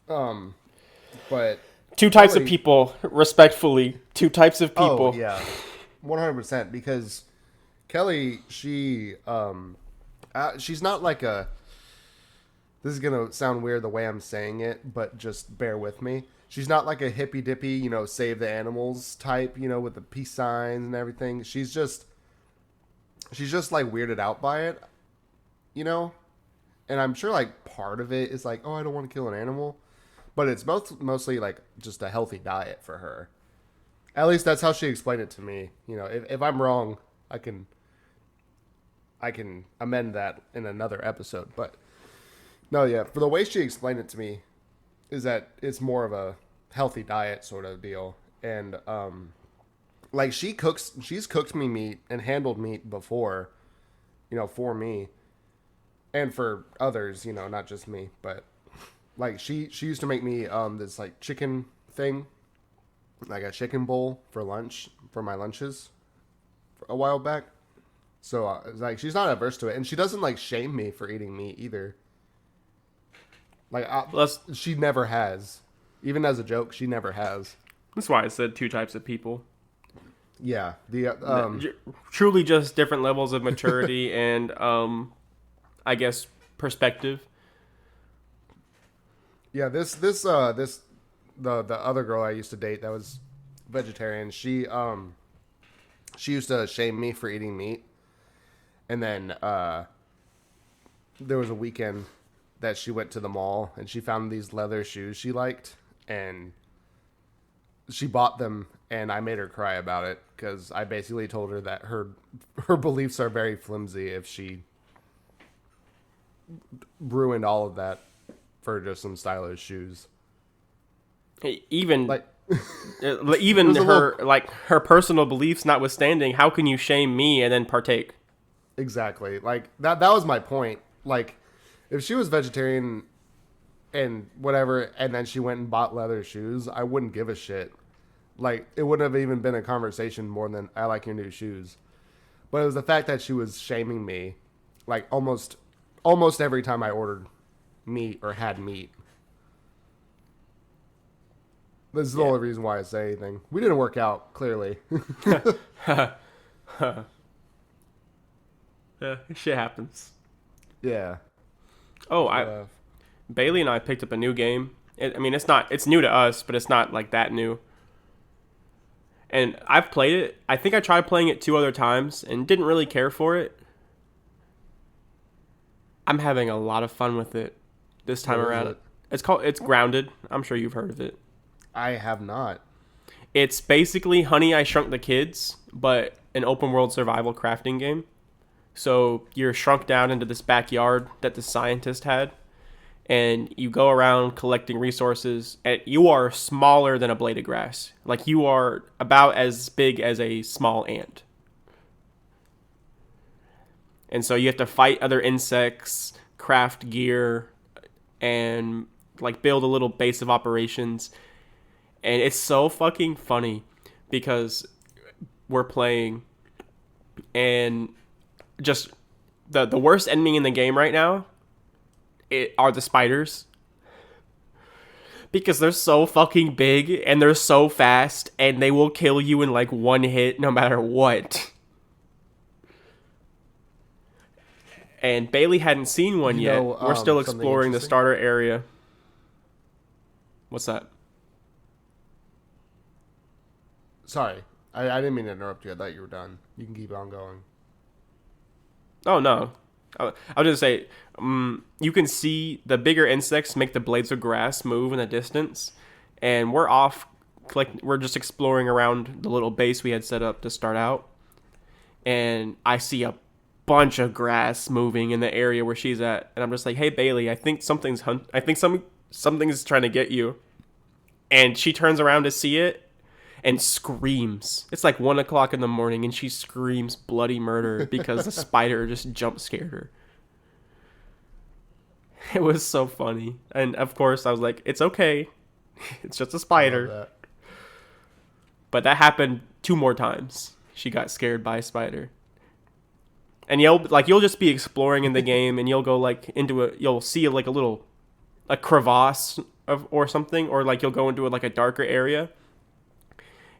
[SPEAKER 3] But
[SPEAKER 2] two types of people, respectfully. Two types of people.
[SPEAKER 3] Oh yeah, 100%. Because Kelly, she's not like a. This is gonna sound weird the way I'm saying it, but just bear with me. She's not like a hippy dippy, save the animals type, with the peace signs and everything. She's just like weirded out by it, And I'm sure like part of it is like, oh, I don't want to kill an animal, but it's mostly like just a healthy diet for her. At least that's how she explained it to me. If I'm wrong, I can amend that in another episode. But no, yeah, for the way she explained it to me, is that it's more of a healthy diet sort of deal. And like she's cooked me meat and handled meat before, for me. and for others, not just me, but like she used to make me this like chicken thing, like a chicken bowl for lunch for my lunches a while back. So like she's not averse to it, and she doesn't like shame me for eating meat either. Like
[SPEAKER 2] Well,
[SPEAKER 3] she never has, even as a joke, she never has.
[SPEAKER 2] that's why I said two types of people.
[SPEAKER 3] Yeah, the
[SPEAKER 2] Truly just different levels of maturity and I guess perspective.
[SPEAKER 3] yeah the other girl I used to date that was vegetarian. She used to shame me for eating meat, and then there was a weekend that she went to the mall and she found these leather shoes she liked, and she bought them, and I made her cry about it because I basically told her that her beliefs are very flimsy if she ruined all of that for just some stylish shoes.
[SPEAKER 2] Even
[SPEAKER 3] Like
[SPEAKER 2] even
[SPEAKER 3] was a
[SPEAKER 2] her like her personal beliefs notwithstanding, how can you shame me and then partake?
[SPEAKER 3] exactly, like that was my point. Like if she was vegetarian and whatever, and then she went and bought leather shoes, I wouldn't give a shit. Like it wouldn't have even been a conversation more than I like your new shoes. But it was the fact that she was shaming me, like almost every time I ordered meat or had meat. This is the only reason why I say anything. We didn't work out, clearly.
[SPEAKER 2] Shit happens.
[SPEAKER 3] Yeah.
[SPEAKER 2] Oh, Bailey and I picked up a new game. I mean, it's new to us, but it's not like that new. And I've played it. I think I tried playing it 2 other times and didn't really care for it. I'm having a lot of fun with it this time
[SPEAKER 3] What is
[SPEAKER 2] around.
[SPEAKER 3] it?
[SPEAKER 2] It's Grounded. I'm sure you've heard of it.
[SPEAKER 3] I have not.
[SPEAKER 2] It's basically Honey, I Shrunk the Kids, but an open world survival crafting game. So you're shrunk down into this backyard that the scientist had, and you go around collecting resources, and you are smaller than a blade of grass. Like you are about as big as a small ant. And so you have to fight other insects, craft gear, and like build a little base of operations. And it's so fucking funny because we're playing and just the worst enemy in the game right now are the spiders. Because they're so fucking big and they're so fast and they will kill you in like one hit no matter what. And Bailey hadn't seen one yet. We're still exploring the starter area. What's that?
[SPEAKER 3] Sorry. I didn't mean to interrupt you. I thought you were done. You can keep on going.
[SPEAKER 2] Oh, no. I was going to say, you can see the bigger insects make the blades of grass move in the distance. And we're off. We're just exploring around the little base we had set up to start out. And I see a bunch of grass moving in the area where she's at. And I'm just like, hey, Bailey, I think something's trying to get you. And she turns around to see it and screams. It's like 1 o'clock in the morning and she screams bloody murder because the spider just jump scared her. It was so funny. And of course I was like, it's okay. It's just a spider. But that happened 2 more times. She got scared by a spider. And you'll just be exploring in the game and you'll go like you'll see like a crevasse or something, or like you'll go into like a darker area.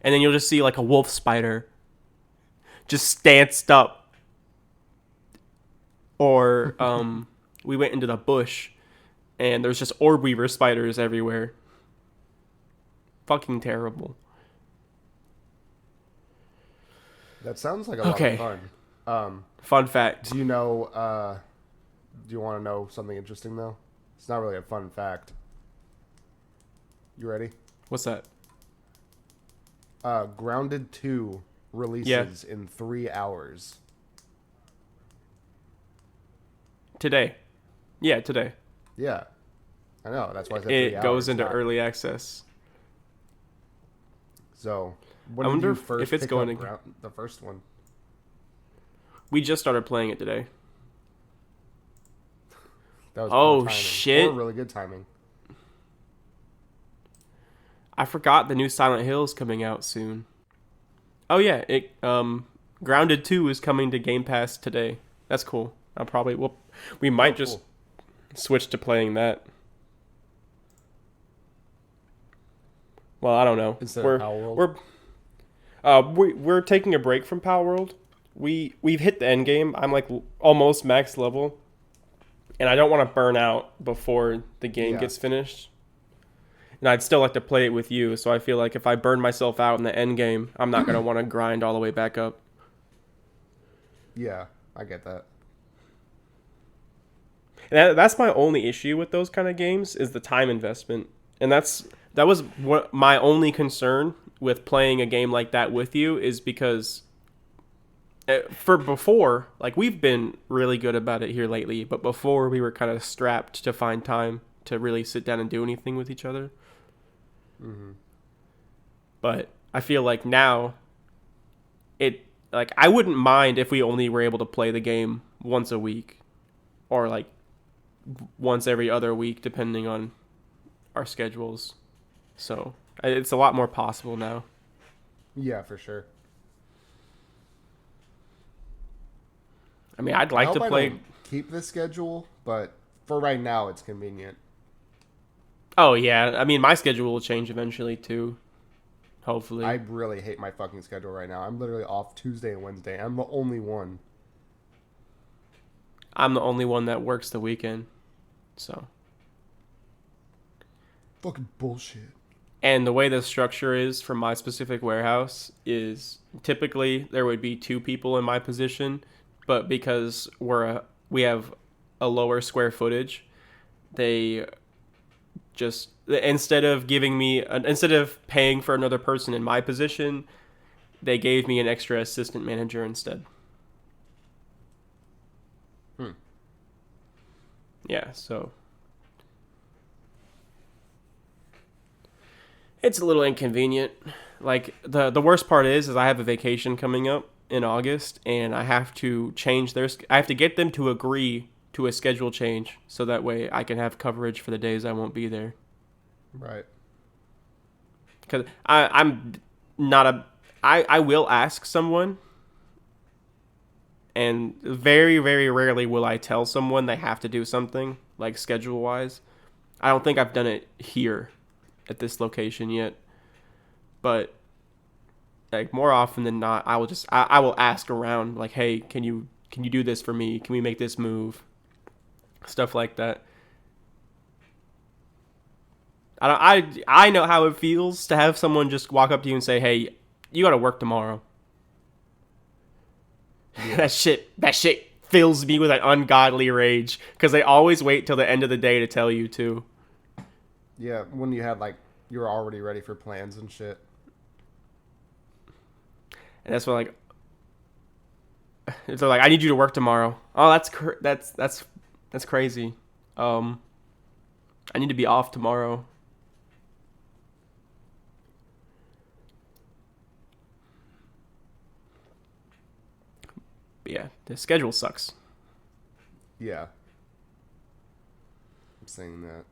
[SPEAKER 2] And then you'll just see like a wolf spider just stanced up. Or we went into the bush and there's just orb weaver spiders everywhere. Fucking terrible.
[SPEAKER 3] That sounds like a lot of fun.
[SPEAKER 2] Fun fact.
[SPEAKER 3] Do you know, do you want to know something interesting though? It's not really a fun fact. You ready?
[SPEAKER 2] What's that?
[SPEAKER 3] Grounded 2 releases in 3 hours.
[SPEAKER 2] Today. Yeah, today.
[SPEAKER 3] Yeah. I know. That's why I said 3 hours.
[SPEAKER 2] It goes into early access.
[SPEAKER 3] So,
[SPEAKER 2] I wonder if it's going to
[SPEAKER 3] the first one.
[SPEAKER 2] We just started playing it today.
[SPEAKER 3] That was poor
[SPEAKER 2] Oh
[SPEAKER 3] timing.
[SPEAKER 2] shit!
[SPEAKER 3] Or really good timing.
[SPEAKER 2] I forgot the new Silent Hill is coming out soon. Oh yeah, Grounded 2 is coming to Game Pass today. That's cool. We might just
[SPEAKER 3] Cool.
[SPEAKER 2] switch to playing that. Well, I don't know.
[SPEAKER 3] Instead of Power World.
[SPEAKER 2] We're taking a break from Power World. We've hit the end game. I'm like almost max level, and I don't want to burn out before the game gets finished. And I'd still like to play it with you, so I feel like if I burn myself out in the end game, I'm not gonna want to grind all the way back up.
[SPEAKER 3] Yeah, I get that.
[SPEAKER 2] And that's my only issue with those kind of games is the time investment, and that was what my only concern with playing a game like that with you is because for before, like we've been really good about it here lately, but before we were kind of strapped to find time to really sit down and do anything with each other.
[SPEAKER 3] Mm-hmm.
[SPEAKER 2] But I feel like now I wouldn't mind if we only were able to play the game once a week or like once every other week depending on our schedules. So it's a lot more possible now.
[SPEAKER 3] Yeah, for sure.
[SPEAKER 2] I mean, I'd like to play.
[SPEAKER 3] I don't keep this schedule, but for right now, it's convenient.
[SPEAKER 2] Oh yeah, I mean my schedule will change eventually too. Hopefully.
[SPEAKER 3] I really hate my fucking schedule right now. I'm literally off Tuesday and Wednesday. I'm the only one.
[SPEAKER 2] I'm the only one that works the weekend. So.
[SPEAKER 3] Fucking bullshit.
[SPEAKER 2] And the way the structure is for my specific warehouse is typically there would be 2 people in my position, but because we have a lower square footage, they just instead of paying for another person in my position, they gave me an extra assistant manager instead. Yeah, so it's a little inconvenient. Like the worst part is I have a vacation coming up in August and I have to I have to get them to agree to a schedule change so that way I can have coverage for the days I won't be there.
[SPEAKER 3] Right.
[SPEAKER 2] Because I'm not I will ask someone, and very, very rarely will I tell someone they have to do something, like schedule-wise. I don't think I've done it here at this location yet. But like more often than not, I will ask around, like, hey, can you do this for me? Can we make this move? Stuff like that. I know how it feels to have someone just walk up to you and say, "Hey, you got to work tomorrow." Yeah. That shit fills me with an ungodly rage because they always wait till the end of the day to tell you to.
[SPEAKER 3] Yeah, when you had like you're already ready for plans and shit.
[SPEAKER 2] And that's when they're like, "I need you to work tomorrow." Oh, that's crazy. I need to be off tomorrow. But yeah, the schedule sucks.
[SPEAKER 3] Yeah. I'm saying that.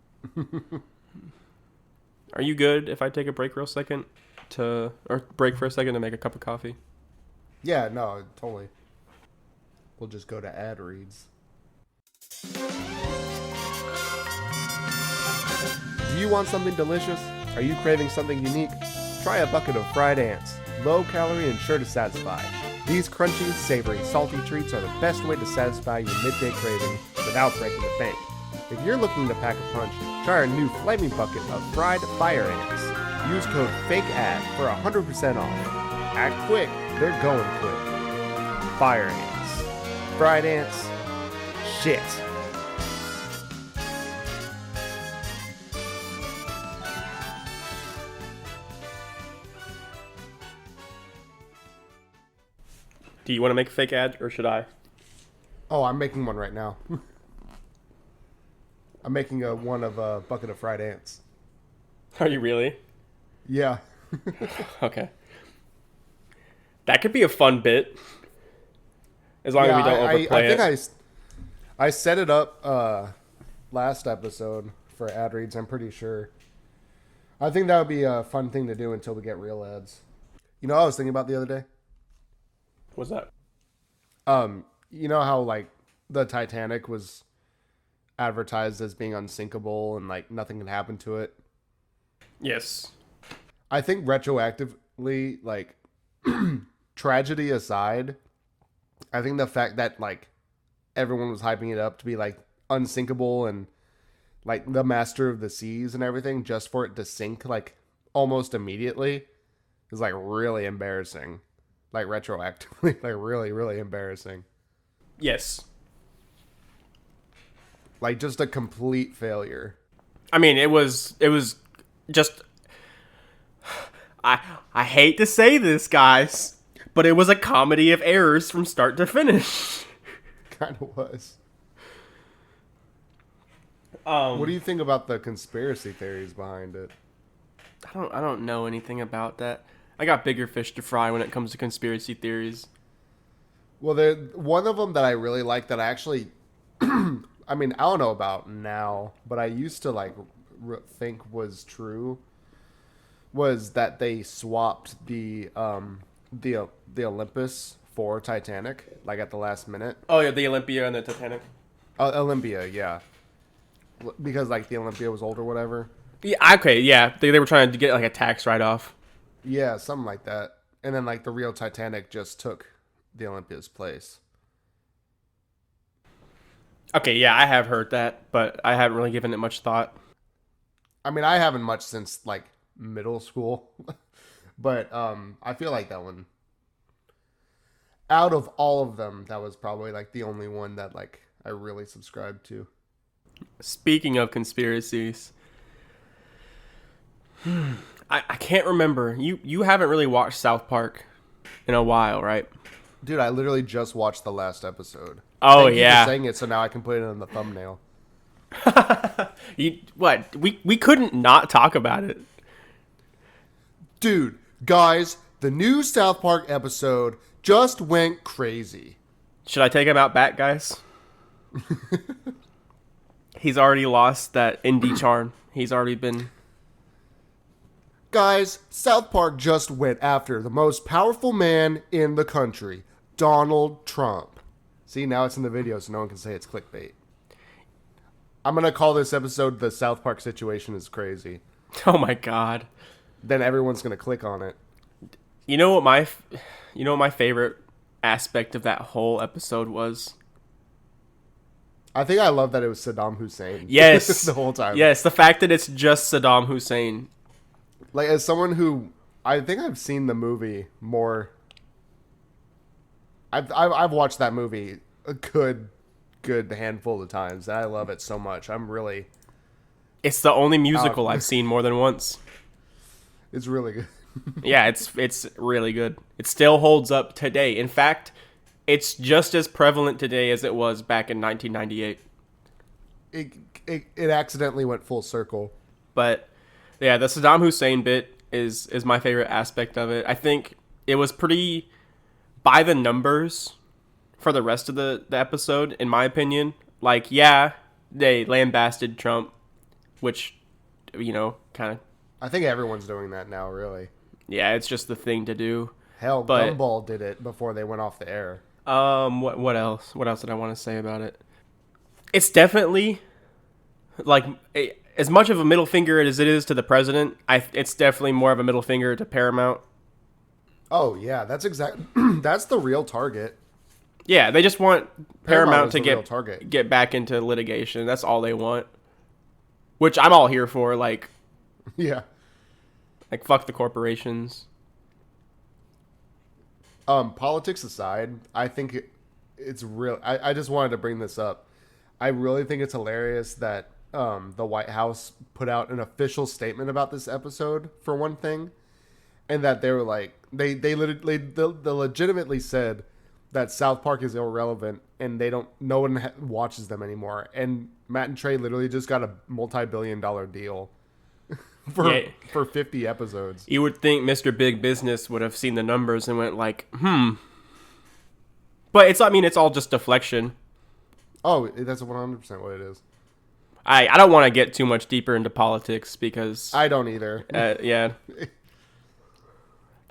[SPEAKER 2] Are you good if I take a break for a second to make a cup of coffee?
[SPEAKER 3] Yeah, no, totally. We'll just go to ad reads. Do you want something delicious? Are you craving something unique? Try a bucket of fried ants. Low calorie and sure to satisfy. These crunchy, savory, salty treats are the best way to satisfy your midday craving without breaking the bank. If you're looking to pack a punch, try our new flaming bucket of fried fire ants. Use code FAKEAD for 100% off. Act quick, they're going quick. Fire ants. Fried ants. Shit.
[SPEAKER 2] Do you want to make a fake ad or should I?
[SPEAKER 3] Oh, I'm making one right now. I'm making one of a bucket of fried ants.
[SPEAKER 2] Are you really?
[SPEAKER 3] Yeah.
[SPEAKER 2] Okay. That could be a fun bit. As long as we don't overplay it.
[SPEAKER 3] I set it up last episode for ad reads, I'm pretty sure. I think that would be a fun thing to do until we get real ads. You know what I was thinking about the other day?
[SPEAKER 2] What's that?
[SPEAKER 3] You know how like the Titanic was advertised as being unsinkable and like nothing can happen to it?
[SPEAKER 2] Yes.
[SPEAKER 3] I think retroactively, like tragedy aside, I think the fact that like everyone was hyping it up to be like unsinkable and like the master of the seas and everything just for it to sink like almost immediately is like really embarrassing. Like retroactively, like really, really embarrassing.
[SPEAKER 2] Yes.
[SPEAKER 3] Like just a complete failure.
[SPEAKER 2] I mean, it was just I hate to say this, guys, but it was a comedy of errors from start to finish.
[SPEAKER 3] Kind of was.
[SPEAKER 2] What
[SPEAKER 3] do you think about the conspiracy theories behind it?
[SPEAKER 2] I don't know anything about that. I got bigger fish to fry when it comes to conspiracy theories.
[SPEAKER 3] Well, one of them that I really like that I actually, I mean, I don't know about now, but I used to like think was true, was that they swapped the Olympus for Titanic, like at the last minute.
[SPEAKER 2] Oh yeah, the Olympia and the Titanic.
[SPEAKER 3] Olympia, yeah, because like the Olympia was old or whatever.
[SPEAKER 2] Yeah, okay, yeah. They were trying to get like a tax write-off.
[SPEAKER 3] Yeah, something like that. And then like the real Titanic just took the Olympia's place.
[SPEAKER 2] Okay, yeah, I have heard that, but I haven't really given it much thought.
[SPEAKER 3] I mean, I haven't much since like middle school, but I feel like that one, out of all of them, that was probably like the only one that like I really subscribed to.
[SPEAKER 2] Speaking of conspiracies, I can't remember. You haven't really watched South Park in a while, right?
[SPEAKER 3] Dude, I literally just watched the last episode.
[SPEAKER 2] Oh,
[SPEAKER 3] Thank you
[SPEAKER 2] yeah.
[SPEAKER 3] for saying it, so now I can put it in the thumbnail.
[SPEAKER 2] What? We couldn't not talk about it.
[SPEAKER 3] Dude, guys, the new South Park episode just went crazy.
[SPEAKER 2] Should I take him out back, guys? He's already lost that indie charm. He's already been...
[SPEAKER 3] Guys, South Park just went after the most powerful man in the country, Donald Trump. See, now it's in the video, so no one can say it's clickbait. I'm going to call this episode The South Park Situation is Crazy.
[SPEAKER 2] Oh my god.
[SPEAKER 3] Then everyone's going to click on it.
[SPEAKER 2] You know what my favorite aspect of that whole episode was?
[SPEAKER 3] I think I love that it was Saddam Hussein.
[SPEAKER 2] Yes.
[SPEAKER 3] The whole time.
[SPEAKER 2] Yes, the fact that it's just Saddam Hussein.
[SPEAKER 3] Like, as someone who... I think I've seen the movie more... I've watched that movie a good handful of times, and I love it so much. I'm really...
[SPEAKER 2] It's the only musical I've seen more than once.
[SPEAKER 3] It's really good.
[SPEAKER 2] Yeah, it's really good. It still holds up today. In fact, it's just as prevalent today as it was back in 1998.
[SPEAKER 3] It accidentally went full circle.
[SPEAKER 2] But yeah, the Saddam Hussein bit is my favorite aspect of it. I think it was pretty by the numbers for the rest of the episode, in my opinion. Like, yeah, they lambasted Trump, which, you know, kind of...
[SPEAKER 3] I think everyone's doing that now, really.
[SPEAKER 2] Yeah, it's just the thing to do.
[SPEAKER 3] Hell,
[SPEAKER 2] but,
[SPEAKER 3] Gumball did it before they went off the air.
[SPEAKER 2] What else? What else did I want to say about it? It's definitely, like, as much of a middle finger as it is to the president, it's definitely more of a middle finger to Paramount.
[SPEAKER 3] Oh, yeah, that's that's the real target.
[SPEAKER 2] Yeah, they just want Paramount to
[SPEAKER 3] get
[SPEAKER 2] back into litigation. That's all they want. Which I'm all here for, like...
[SPEAKER 3] Yeah.
[SPEAKER 2] Like, fuck the corporations.
[SPEAKER 3] Politics aside, I think it's real. I just wanted to bring this up. I really think it's hilarious that the White House put out an official statement about this episode, for one thing. And that they were like, they legitimately said that South Park is irrelevant and no one watches them anymore. And Matt and Trey literally just got a multi-billion-dollar deal for 50 episodes.
[SPEAKER 2] You would think Mr. Big Business would have seen the numbers and went like, But it's all just deflection.
[SPEAKER 3] Oh, that's 100% what it is.
[SPEAKER 2] I don't want to get too much deeper into politics because
[SPEAKER 3] I don't either.
[SPEAKER 2] yeah.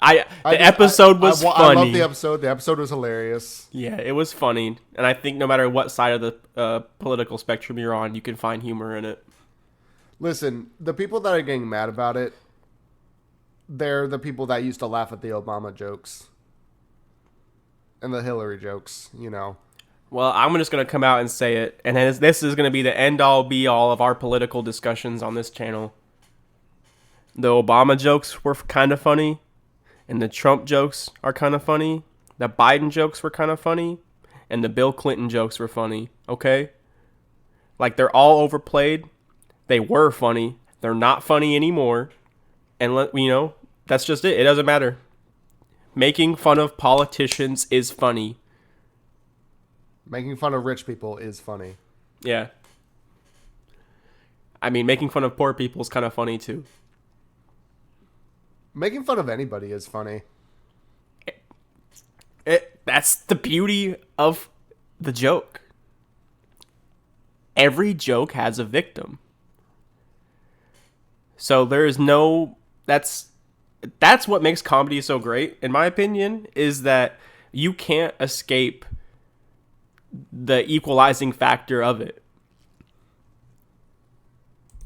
[SPEAKER 2] The episode was funny.
[SPEAKER 3] I love the episode. The episode was hilarious.
[SPEAKER 2] Yeah, it was funny, and I think no matter what side of the political spectrum you're on, you can find humor in it.
[SPEAKER 3] Listen, the people that are getting mad about it, they're the people that used to laugh at the Obama jokes and the Hillary jokes, you know.
[SPEAKER 2] Well, I'm just going to come out and say it, and this is going to be the end-all, be-all of our political discussions on this channel. The Obama jokes were kind of funny, and the Trump jokes are kind of funny. The Biden jokes were kind of funny, and the Bill Clinton jokes were funny, okay? Like, they're all overplayed. They were funny. They're not funny anymore. And, that's just it. It doesn't matter. Making fun of politicians is funny.
[SPEAKER 3] Making fun of rich people is funny.
[SPEAKER 2] Yeah. I mean, making fun of poor people is kind of funny, too.
[SPEAKER 3] Making fun of anybody is funny.
[SPEAKER 2] That's the beauty of the joke. Every joke has a victim. So there is no... That's what makes comedy so great, in my opinion, is that you can't escape the equalizing factor of it.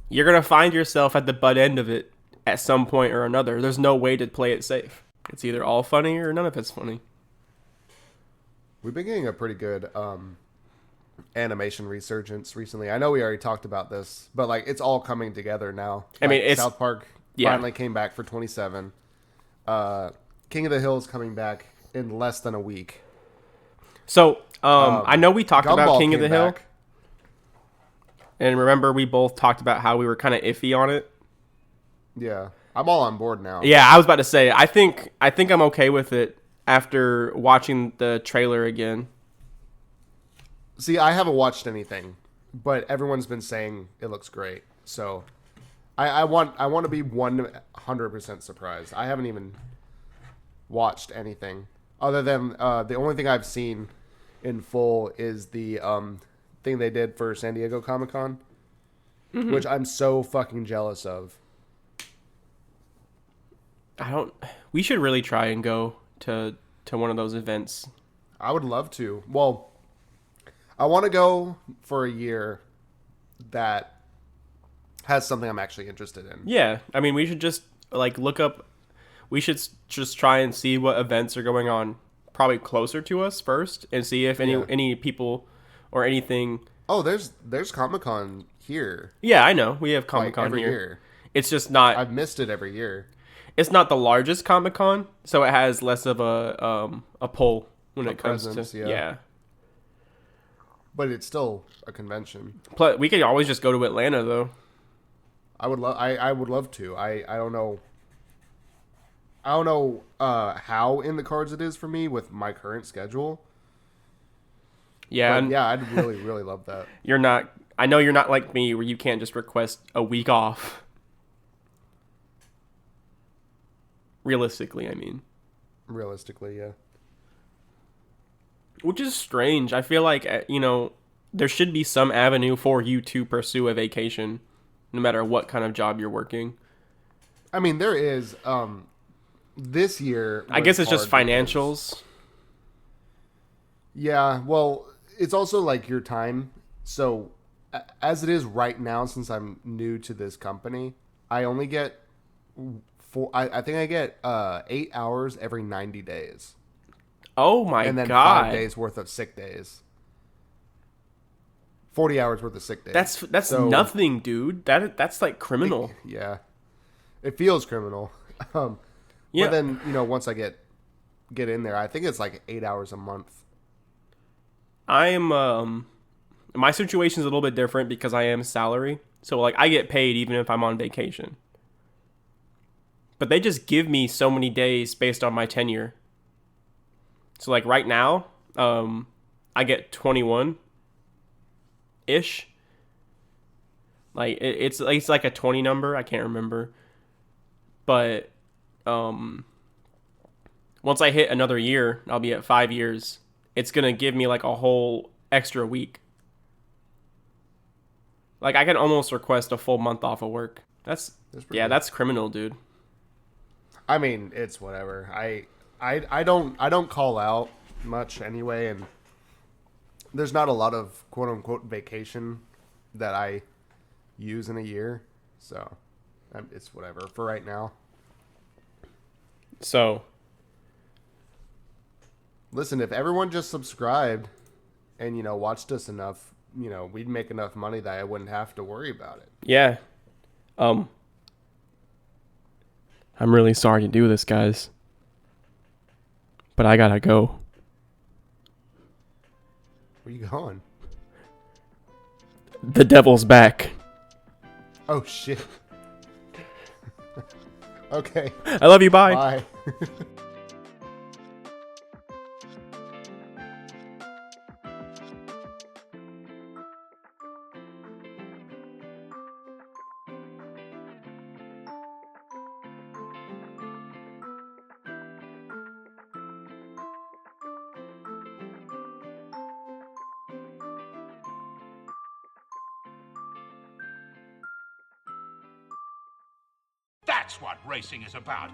[SPEAKER 2] You're going to find yourself at the butt end of it at some point or another. There's no way to play it safe. It's either all funny or none of it's funny.
[SPEAKER 3] We've been getting a pretty good animation resurgence recently. I know we already talked about this, but like it's all coming together now.
[SPEAKER 2] I mean, it's
[SPEAKER 3] South Park finally came back for 27. King of the Hill is coming back in less than a week.
[SPEAKER 2] So I know we talked about King of the Hill,
[SPEAKER 3] back.
[SPEAKER 2] and remember we both talked about how we were kind of iffy on it.
[SPEAKER 3] Yeah, I'm all on board now.
[SPEAKER 2] Yeah, I was about to say I think I'm okay with it after watching the trailer again.
[SPEAKER 3] See, I haven't watched anything, but everyone's been saying it looks great. So I want to be 100% surprised. I haven't even watched anything other than the only thing I've seen in full is the thing they did for San Diego Comic-Con, which I'm so fucking jealous of.
[SPEAKER 2] We should really try and go to one of those events.
[SPEAKER 3] I would love to. Well, I want to go for a year that has something I'm actually interested in.
[SPEAKER 2] Yeah, I mean, we should just look up. We should just try and see what events are going on, probably closer to us first, and see if any people or anything.
[SPEAKER 3] Oh, there's Comic-Con here.
[SPEAKER 2] Yeah, I know we have Comic-Con
[SPEAKER 3] every
[SPEAKER 2] here.
[SPEAKER 3] year.
[SPEAKER 2] It's just not.
[SPEAKER 3] I've missed it every year.
[SPEAKER 2] It's not the largest Comic-Con, so it has less of a pull when it comes
[SPEAKER 3] presence,
[SPEAKER 2] to
[SPEAKER 3] yeah. But it's still a convention.
[SPEAKER 2] Plus, we could always just go to Atlanta though.
[SPEAKER 3] I would love to. I don't know. I don't know how in the cards it is for me with my current schedule.
[SPEAKER 2] Yeah,
[SPEAKER 3] but yeah, I'd really really love that.
[SPEAKER 2] I know you're not like me where you can't just request a week off. Realistically, I mean.
[SPEAKER 3] Realistically, yeah.
[SPEAKER 2] Which is strange. I feel like, there should be some avenue for you to pursue a vacation, no matter what kind of job you're working.
[SPEAKER 3] I mean, there is. This year,
[SPEAKER 2] I guess it's just financials.
[SPEAKER 3] Yeah, well, it's also like your time. So, as it is right now, since I'm new to this company, I only get I think I get 8 hours every 90 days.
[SPEAKER 2] Oh my god!
[SPEAKER 3] And then 5 days worth of sick days. 40 hours worth of sick days.
[SPEAKER 2] That's nothing, dude. That's like criminal.
[SPEAKER 3] Yeah, it feels criminal.
[SPEAKER 2] Yeah.
[SPEAKER 3] But then once I get in there, I think it's like 8 hours a month.
[SPEAKER 2] I am my situation is a little bit different because I am salary, so I get paid even if I'm on vacation. But they just give me so many days based on my tenure. So right now, I get 21 ish. It's like a 20 number, I can't remember. But once I hit another year, I'll be at 5 years. It's gonna give me a whole extra week. Like I can almost request a full month off of work.
[SPEAKER 3] That's pretty
[SPEAKER 2] Yeah,
[SPEAKER 3] good.
[SPEAKER 2] that's criminal, dude.
[SPEAKER 3] I mean, it's whatever. I don't call out much anyway, and there's not a lot of quote unquote vacation that I use in a year, so it's whatever for right now.
[SPEAKER 2] So
[SPEAKER 3] Listen, if everyone just subscribed and watched us enough, we'd make enough money that I wouldn't have to worry about it.
[SPEAKER 2] yeah, um, I'm really sorry to do this, guys, but I gotta go.
[SPEAKER 3] Where you going?
[SPEAKER 2] The devil's back.
[SPEAKER 3] Oh shit. Okay.
[SPEAKER 2] I love you. Bye.
[SPEAKER 3] Bye.
[SPEAKER 1] That's what racing is about.